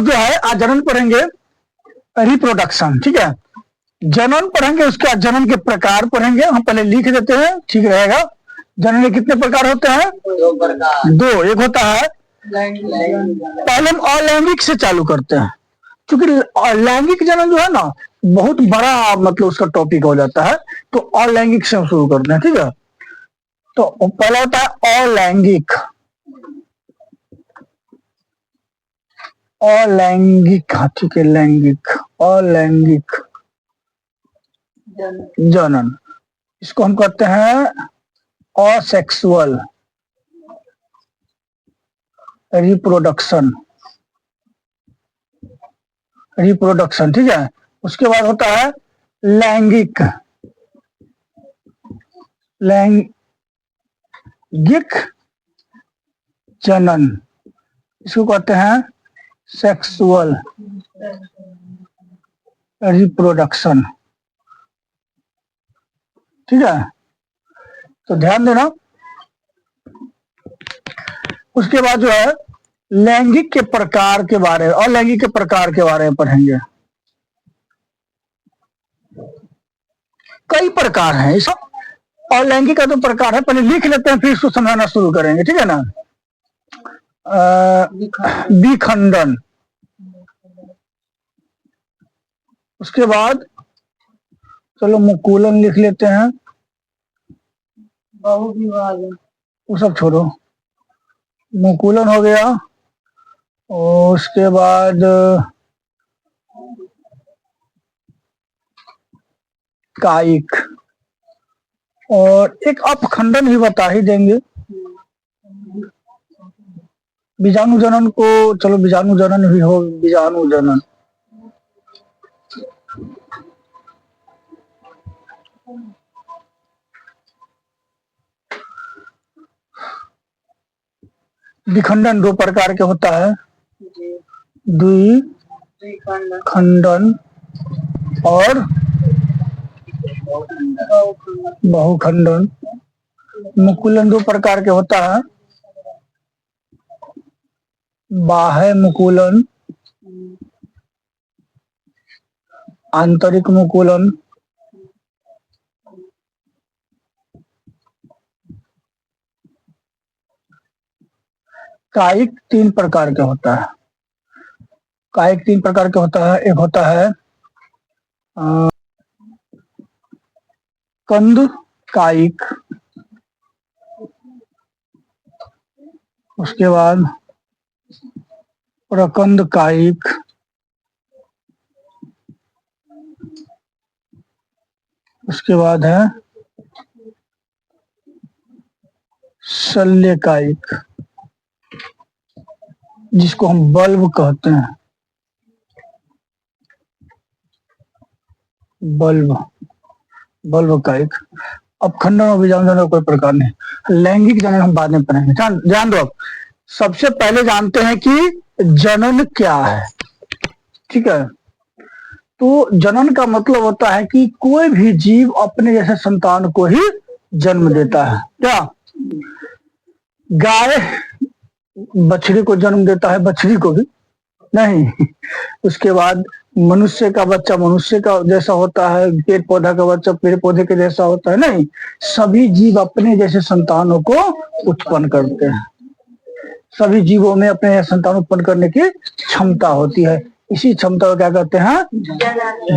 जो है आज जनन पढ़ेंगे, रिप्रोडक्शन, ठीक है। जनन पढ़ेंगे, उसके बाद जनन के प्रकार पढ़ेंगे। हम पहले लिख देते हैं, ठीक रहेगा। जनन के कितने प्रकार होते हैं? दो। एक होता है, पहले हम अलैंगिक से चालू करते हैं, क्योंकि अलैंगिक जनन जो है ना बहुत बड़ा मतलब उसका टॉपिक हो जाता है, तो अलैंगिक से हम शुरू करते हैं, ठीक है। तो पहला होता है अलैंगिक। अलैंगिक, हाँ ठीक है, लैंगिक, अलैंगिक जनन, इसको हम कहते हैं असेक्सुअल रिप्रोडक्शन, रिप्रोडक्शन, ठीक है। उसके बाद होता है लैंगिक, लैंगिक जनन, इसको कहते हैं सेक्सुअल रिप्रोडक्शन, ठीक है। तो ध्यान देना। उसके बाद जो है लैंगिक के प्रकार के बारे में और लैंगिक के प्रकार के बारे में पढ़ेंगे। कई प्रकार हैं सब, और लैंगिक का तो प्रकार है, पहले लिख लेते हैं फिर इसको समझाना शुरू करेंगे, ठीक है ना। विखंडन, उसके बाद चलो मुकुलन लिख लेते हैं, बहुविभाजन, वो सब छोड़ो, मुकुलन हो गया। और उसके बाद कायिक, और एक अपखंडन ही बता ही देंगे। बीजाणु जनन को चलो बीजाणु जनन भी हो, बीजाणु जनन, विखंडन दो प्रकार के होता है, द्विखंडन और बहुखंडन। मुकुलन दो प्रकार के होता है, बाह्य मुकुलन, आंतरिक मुकुलन। कायिक तीन प्रकार के होता है, कायिक तीन प्रकार के होता है। एक होता है कंद कायिक, उसके बाद प्रकंद कायिक, उसके बाद है शल्य कायिक, जिसको हम बल्ब कहते हैं, बल्ब, बल्ब कायिक। अपखंडन और बीजाणु जनन कोई प्रकार नहीं। लैंगिक जनन हम बाद में पढ़ेंगे, ध्यान दो। अब सबसे पहले जानते हैं कि जनन क्या है, ठीक है। तो जनन का मतलब होता है कि कोई भी जीव अपने जैसे संतान को ही जन्म देता है। क्या गाय बछड़ी को जन्म देता है? बछड़ी को भी नहीं। उसके बाद मनुष्य का बच्चा मनुष्य का जैसा होता है, पेड़ पौधा का बच्चा पेड़ पौधे के जैसा होता है, नहीं। सभी जीव अपने जैसे संतानों को उत्पन्न करते हैं, सभी जीवों में अपने संतान उत्पन्न करने की क्षमता होती है। इसी क्षमता को क्या कहते हैं?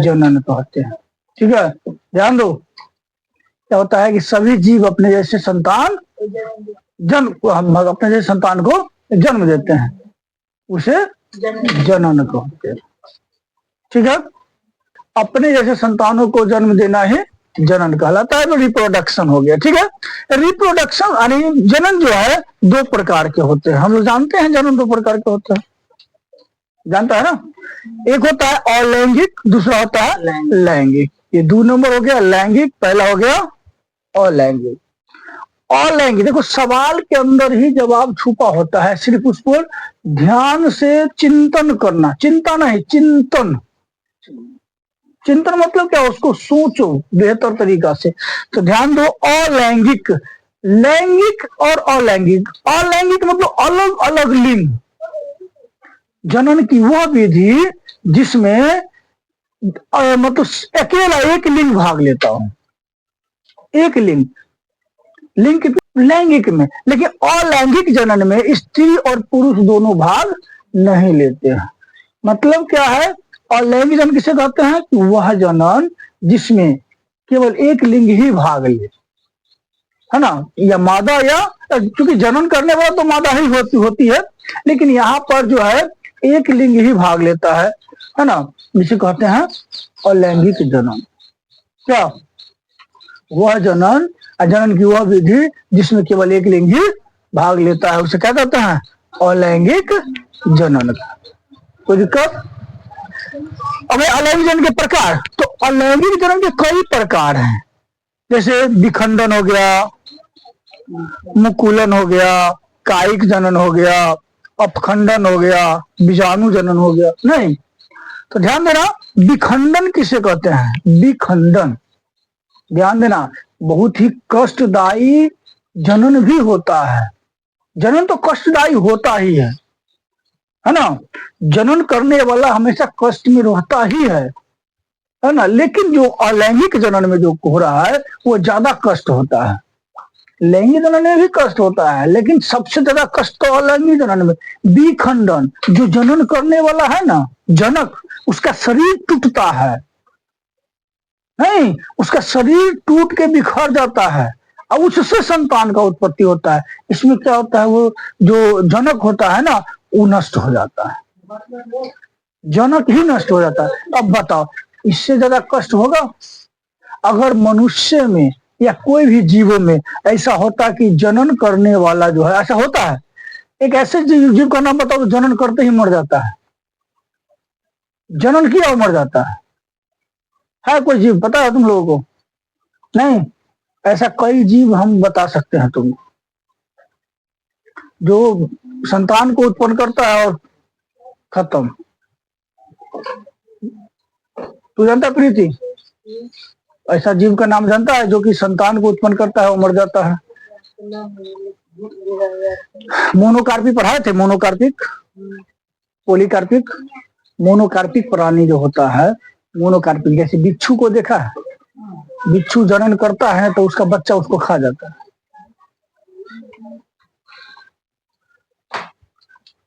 जनन कहते हैं, ठीक है। ध्यान दो, क्या होता है कि सभी जीव अपने जैसे संतान अपने जैसे संतान को जन्म देते हैं, उसे जनन कहते हैं, ठीक है। अपने जैसे संतानों को जन्म देना ही जनन कहलाता है। तो रिप्रोडक्शन हो गया, ठीक है। रिप्रोडक्शन यानी जनन जो है दो प्रकार के होते हैं। हम लोग जानते हैं जनन दो प्रकार के होते हैं, जानता है ना। एक होता है अलैंगिक, दूसरा होता है लैंगिक। ये दो नंबर हो गया लैंगिक, पहला हो गया अलैंगिक। अलैंगिक, देखो सवाल के अंदर ही जवाब छुपा होता है, सिर्फ उसको ध्यान से चिंतन करना, चिंता नहीं चिंतन। चिंतन मतलब क्या? उसको सोचो बेहतर तरीका से। तो ध्यान दो, अलैंगिक, लैंगिक और अलैंगिक। अलैंगिक मतलब अलग अलग लिंग, जनन की वह विधि जिसमें मतलब अकेला एक लिंग भाग लेता हूं, एक लिंग, लिंग लैंगिक में, लेकिन अलैंगिक जनन में स्त्री और पुरुष दोनों भाग नहीं लेते हैं। मतलब क्या है, अलैंगिक जनन किसे कहते हैं? वह जनन जिसमें केवल एक लिंग ही भाग ले, है ना, या मादा, या क्योंकि जनन करने वाला तो मादा ही होती है, लेकिन यहाँ पर जो है एक लिंग ही भाग लेता है ना, जिसे कहते हैं अलैंगिक जनन। क्या? वह जनन, जनन की वह विधि जिसमें केवल एक लिंग ही भाग लेता है, उसे क्या कहते हैं? अलैंगिक जनन। कोई दिक्कत? अब अलैंगिक जनन के प्रकार, तो अलैंगिक जनन के कई प्रकार हैं, जैसे विखंडन हो गया, मुकुलन हो गया, कायिक जनन हो गया, अपखंडन हो गया, बीजाणु जनन हो गया। नहीं, तो ध्यान देना, विखंडन किसे कहते हैं? विखंडन, ध्यान देना, बहुत ही कष्टदायी जनन भी होता है। जनन तो कष्टदायी होता ही है ना, जनन करने वाला हमेशा कष्ट में रहता ही है ना, लेकिन जो अलैंगिक जनन में जो हो रहा है वो ज्यादा कष्ट होता है। लैंगिक जनन में भी कष्ट होता है, लेकिन सबसे ज्यादा कष्ट तो अलैंगिक जनन में। विखंडन, जो जनन करने वाला है ना, जनक, उसका शरीर टूटता है, नहीं, उसका शरीर टूट के बिखर जाता है और उससे संतान का उत्पत्ति होता है। इसमें क्या होता है, वो जो जनक होता है ना, वो नष्ट हो जाता है, जनक ही नष्ट हो जाता है। अब बताओ, इससे ज्यादा कष्ट होगा? अगर मनुष्य में या कोई भी जीवों में ऐसा होता कि जनन करने वाला जो है, ऐसा होता है, एक ऐसे जीव का नाम बताओ तो जनन करते ही मर जाता है, जनन किया और मर जाता है कोई जीव पता है तुम लोगों को? नहीं, ऐसा कई जीव हम बता सकते हैं तुम, जो संतान को उत्पन्न करता है और खत्म। तू जानता प्रीति, ऐसा जीव का नाम जानता है जो कि संतान को उत्पन्न करता है और मर जाता है? मोनोकार्पिक पढ़ाए थे, मोनोकार्पिक, पोलीकार्पिक। मोनोकार्पिक प्राणी जो होता है, मोनोकार्पिक, जैसे बिच्छू को देखा है, बिच्छू जनन करता है तो उसका बच्चा उसको खा जाता है।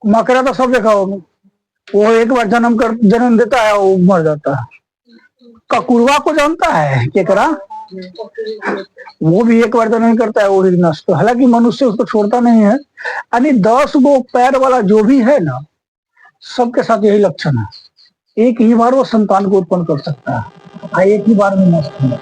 मकड़ा तो सब देखा होगा, वो एक बार जन्म देता है, वो मर जाता है। ककुरवा को जानता है केकड़ा, वो भी एक बार जन्म करता है, वो भी नष्ट। हालांकि मनुष्य उसको छोड़ता नहीं है, यानी 10 गो पैर वाला जो भी है ना, सबके साथ यही लक्षण है, एक ही बार वो संतान को उत्पन्न कर सकता है, एक ही बार में नष्ट है।